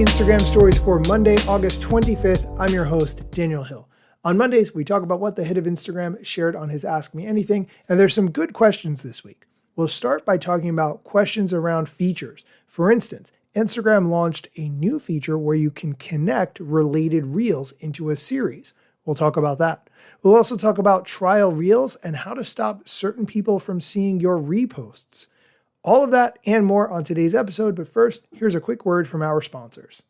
Daily Instagram Stories for Monday, August 25th. I'm your host, Daniel Hill. On Mondays, we talk about what the head of Instagram shared on his Ask Me Anything, and there's some good questions this week. We'll start by talking about questions around features. For instance, Instagram launched a new feature where you can connect related reels into a series. We'll talk about that. We'll also talk about trial reels and how to stop certain people from seeing your reposts. All of that and more on today's episode, but first, here's a quick word from our sponsors.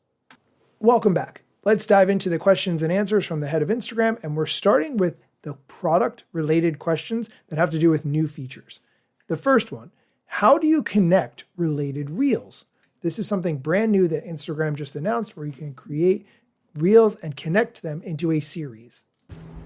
Welcome back. Let's dive into the questions and answers from the head of Instagram, and we're starting with the product-related questions that have to do with new features. The first one, how do you connect related reels? This is something brand new that Instagram just announced where you can create reels and connect them into a series.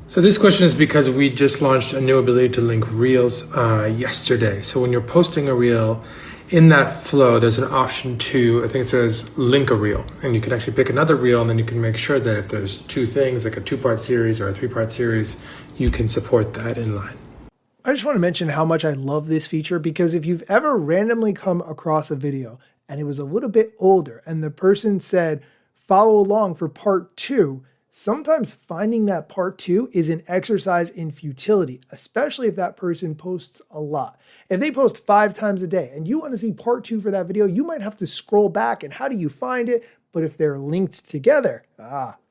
So this question is because we just launched a new ability to link reels yesterday. So when you're posting a reel, in that flow, there's an option to, I think it says link a reel. And you can actually pick another reel, and then you can make sure that if there's two things, like a 2-part series or a 3-part series, you can support that inline. I just want to mention how much I love this feature, because if you've ever randomly come across a video and it was a little bit older and the person said, follow along for part 2, sometimes finding that part 2 is an exercise in futility, especially if that person posts a lot. If they post 5 times a day and you want to see part 2 for that video, you might have to scroll back, and how do you find it? But if they're linked together,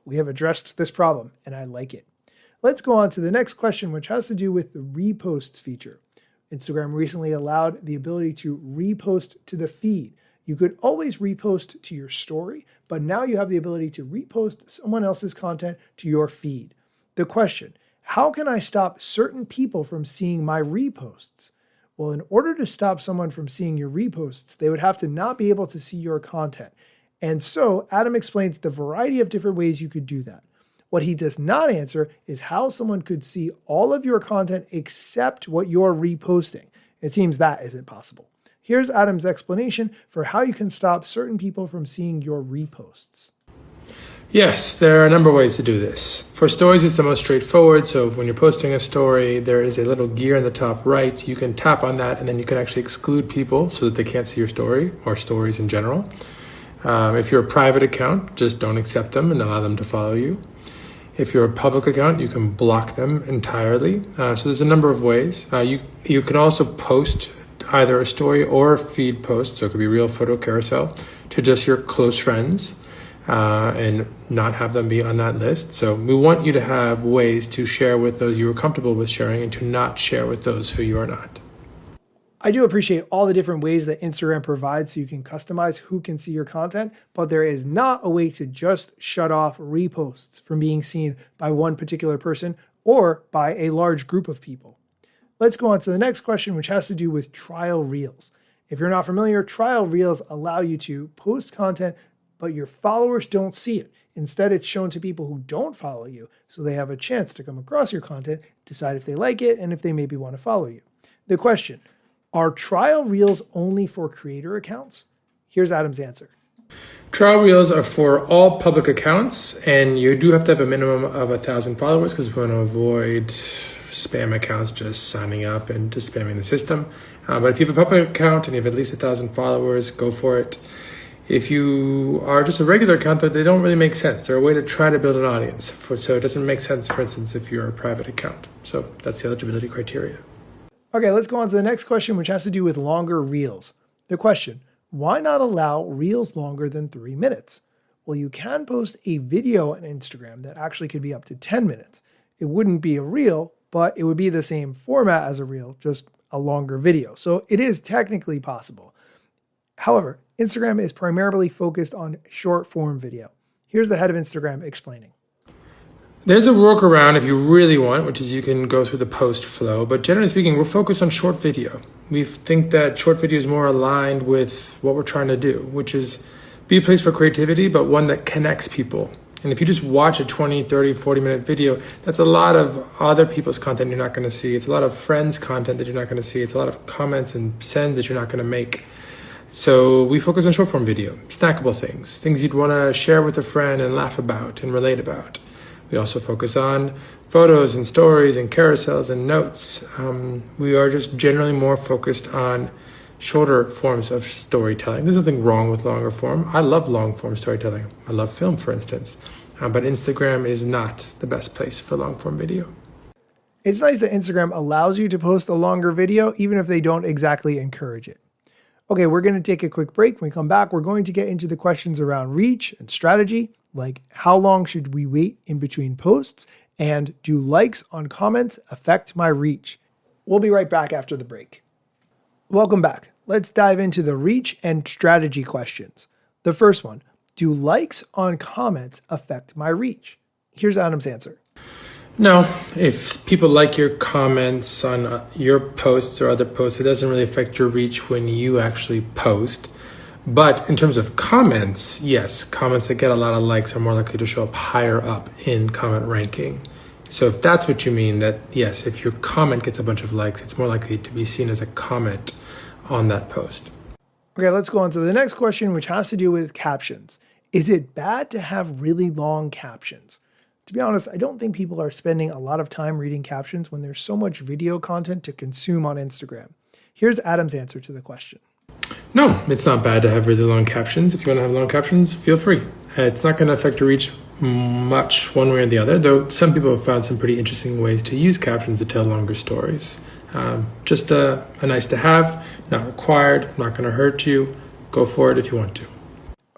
we have addressed this problem, and I like it. Let's go on to the next question, which has to do with the reposts feature. Instagram recently allowed the ability to repost to the feed. You could always repost to your story, but now you have the ability to repost someone else's content to your feed. The question, how can I stop certain people from seeing my reposts? Well, in order to stop someone from seeing your reposts, they would have to not be able to see your content. And so Adam explains the variety of different ways you could do that. What he does not answer is how someone could see all of your content except what you're reposting. It seems that isn't possible. Here's Adam's explanation for how you can stop certain people from seeing your reposts. Yes, there are a number of ways to do this. For stories, it's the most straightforward. So when you're posting a story, there is a little gear in the top right. You can tap on that, and then you can actually exclude people so that they can't see your story or stories in general. If you're a private account, just don't accept them and allow them to follow you. If you're a public account, you can block them entirely. So there's a number of ways. You can also post either a story or a feed post, so it could be reel, photo, carousel, to just your close friends and not have them be on that list. So we want you to have ways to share with those you are comfortable with sharing and to not share with those who you are not. I do appreciate all the different ways that Instagram provides so you can customize who can see your content, but there is not a way to just shut off reposts from being seen by one particular person or by a large group of people. Let's go on to the next question, which has to do with trial reels. If you're not familiar, trial reels allow you to post content, but your followers don't see it. Instead, it's shown to people who don't follow you, so they have a chance to come across your content, decide if they like it, and if they maybe want to follow you. The question, are trial reels only for creator accounts? Here's Adam's answer. Trial reels are for all public accounts, and you do have to have a minimum of 1,000 followers because we want to avoid spam accounts just signing up and just spamming the system. But if you have a public account and you have at least 1,000 followers, go for it. If you are just a regular account, they don't really make sense. They're a way to try to build an audience. So it doesn't make sense, for instance, if you're a private account. So that's the eligibility criteria. Okay, let's go on to the next question, which has to do with longer reels. The question, why not allow reels longer than 3 minutes? Well, you can post a video on Instagram that actually could be up to 10 minutes. It wouldn't be a reel, but it would be the same format as a reel, just a longer video. So it is technically possible. However, Instagram is primarily focused on short form video. Here's the head of Instagram explaining. There's a workaround if you really want, which is you can go through the post flow. But generally speaking, we're focused on short video. We think that short video is more aligned with what we're trying to do, which is be a place for creativity, but one that connects people. And if you just watch a 20, 30, 40-minute video, that's a lot of other people's content you're not going to see. It's a lot of friends' content that you're not going to see. It's a lot of comments and sends that you're not going to make. So we focus on short-form video, snackable things you'd want to share with a friend and laugh about and relate about. We also focus on photos and stories and carousels and notes. We are just generally more focused on shorter forms of storytelling. There's nothing wrong with longer form. I love long form storytelling. I love film, for instance. But Instagram is not the best place for long form video. It's nice that Instagram allows you to post a longer video, even if they don't exactly encourage it. Okay, we're going to take a quick break. When we come back, we're going to get into the questions around reach and strategy, like how long should we wait in between posts, and do likes on comments affect my reach? We'll be right back after the break. Welcome back. Let's dive into the reach and strategy questions. The first one, do likes on comments affect my reach? Here's Adam's answer. No, if people like your comments on your posts or other posts, it doesn't really affect your reach when you actually post. But in terms of comments, yes, comments that get a lot of likes are more likely to show up higher up in comment ranking. So if that's what you mean, that yes, if your comment gets a bunch of likes, it's more likely to be seen as a comment on that post. Okay, let's go on to the next question, which has to do with captions. Is it bad to have really long captions? To be honest, I don't think people are spending a lot of time reading captions when there's so much video content to consume on Instagram. Here's Adam's answer to the question. No, it's not bad to have really long captions. If you want to have long captions, feel free. It's not going to affect your reach much one way or the other, though some people have found some pretty interesting ways to use captions to tell longer stories. Just a nice to have, not required, not going to hurt you. Go for it if you want to.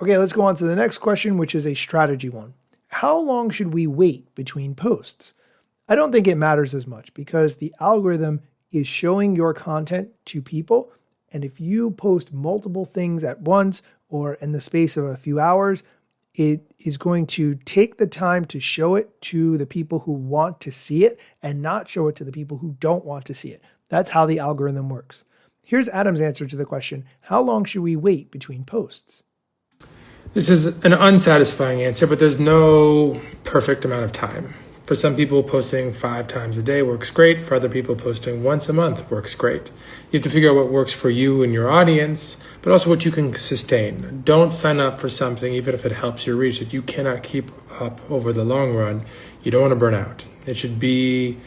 Okay, let's go on to the next question, which is a strategy one. How long should we wait between posts? I don't think it matters as much because the algorithm is showing your content to people. And if you post multiple things at once or in the space of a few hours, it is going to take the time to show it to the people who want to see it and not show it to the people who don't want to see it. That's how the algorithm works. Here's Adam's answer to the question, how long should we wait between posts? This is an unsatisfying answer, but there's no perfect amount of time. For some people, posting 5 times a day works great. For other people, posting once a month works great. You have to figure out what works for you and your audience, but also what you can sustain. Don't sign up for something, even if it helps you reach it, you cannot keep up over the long run. You don't want to burn out. It should be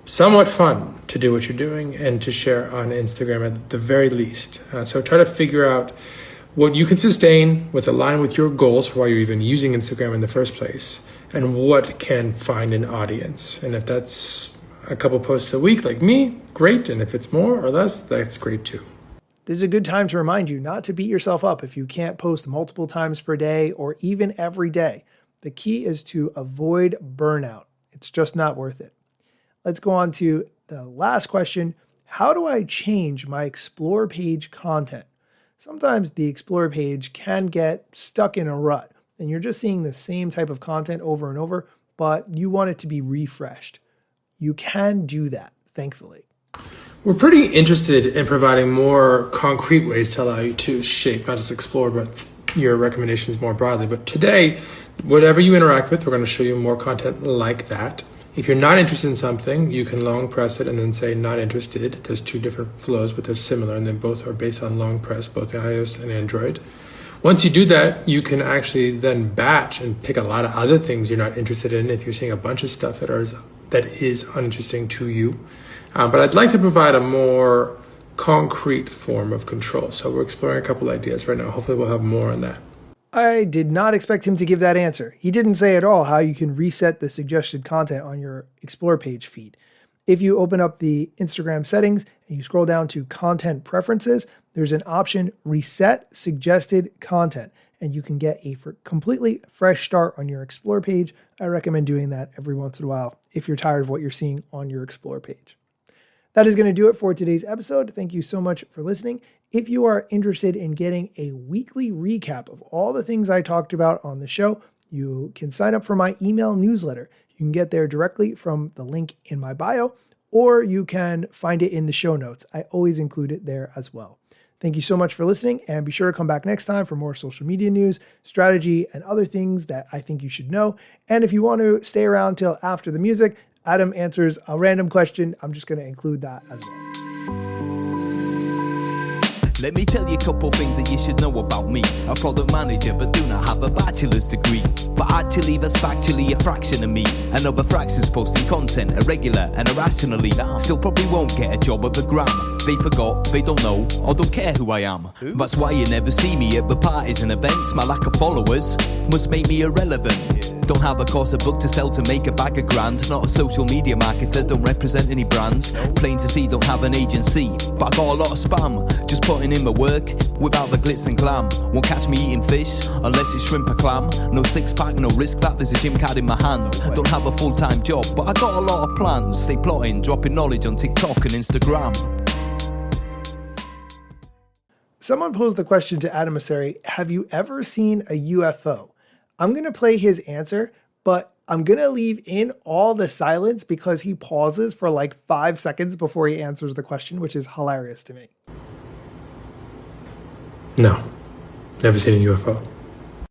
somewhat fun to do what you're doing and to share on Instagram at the very least. So try to figure out what you can sustain, what's aligned with your goals for why you're even using Instagram in the first place, and what can find an audience. And if that's a couple posts a week like me, great. And if it's more or less, that's great too. This is a good time to remind you not to beat yourself up if you can't post multiple times per day or even every day. The key is to avoid burnout. It's just not worth it. Let's go on to the last question. How do I change my Explore page content? Sometimes the Explore page can get stuck in a rut and you're just seeing the same type of content over and over, but you want it to be refreshed. You can do that, thankfully. We're pretty interested in providing more concrete ways to allow you to shape, not just Explore, but your recommendations more broadly. But today, whatever you interact with, we're going to show you more content like that. If you're not interested in something, you can long press it and then say not interested. There's 2 different flows, but they're similar, and then both are based on long press, both iOS and Android. Once you do that, you can actually then batch and pick a lot of other things you're not interested in if you're seeing a bunch of stuff that is uninteresting to you. But I'd like to provide a more concrete form of control. So we're exploring a couple ideas right now. Hopefully we'll have more on that. I did not expect him to give that answer. He didn't say at all how you can reset the suggested content on your Explore page feed. If you open up the Instagram settings and you scroll down to content preferences, there's an option reset suggested content, and you can get a completely fresh start on your Explore page. I recommend doing that every once in a while if you're tired of what you're seeing on your Explore page. That is going to do it for today's episode. Thank you so much for listening. If you are interested in getting a weekly recap of all the things I talked about on the show, you can sign up for my email newsletter. You can get there directly from the link in my bio, or you can find it in the show notes. I always include it there as well. Thank you so much for listening, and be sure to come back next time for more social media news, strategy, and other things that I think you should know. And if you want to stay around till after the music, Adam answers a random question. I'm just going to include that as well. Let me tell you a couple things that you should know about me. A product manager but do not have a bachelor's degree. But actually that's factually a fraction of me. Another fraction's posting content irregular and irrationally. Still probably won't get a job at the Gram. They forgot, they don't know, or don't care who I am. That's why you never see me at the parties and events. My lack of followers must make me irrelevant. Don't have a course of book to sell to make a bag of grand. Not a social media marketer, don't represent any brands. Plain to see, don't have an agency, but I got a lot of spam. Just putting in the work, without the glitz and glam. Won't catch me eating fish, unless it's shrimp or clam. No six pack, no risk that, there's a gym card in my hand. Don't have a full-time job, but I got a lot of plans. Stay plotting, dropping knowledge on TikTok and Instagram. Someone posed the question to Adam Mosseri, have you ever seen a UFO? I'm going to play his answer, but I'm going to leave in all the silence because he pauses for like 5 seconds before he answers the question, which is hilarious to me. No, never seen a UFO.